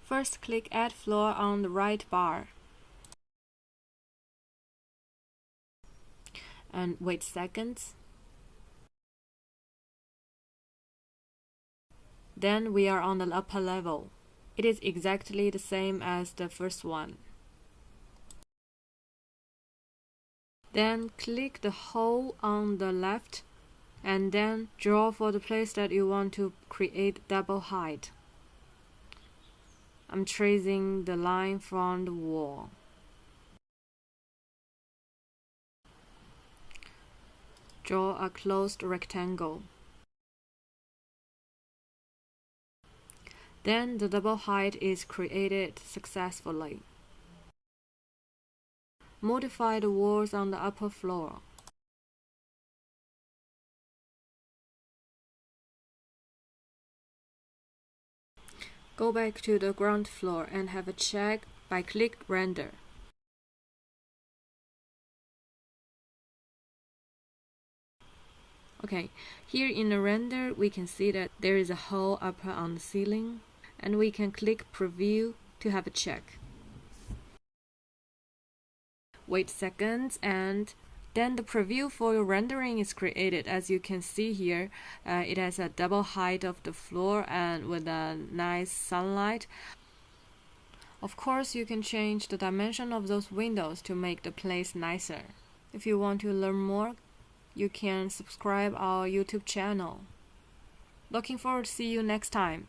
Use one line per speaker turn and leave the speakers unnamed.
First, click Add Floor on the right bar. And wait seconds. Then we are on the upper level. It is exactly the same as the first one. Then click the hole on the left and then draw for the place that you want to create double height. I'm tracing the line from the wall. Draw a closed rectangle. Then the double height is created successfully. Modify the walls on the upper floor. Go back to the ground floor and have a check by click Render. Okay, here in the render we can see that there is a hole upper on the ceiling, and we can click Preview to have a check. Wait seconds and then the preview for your rendering is created. As you can see here, it has a double height of the floor and with a nice sunlight. Of course, you can change the dimension of those windows to make the place nicer. If you want to learn more, you can subscribe our YouTube channel. Looking forward to see you next time.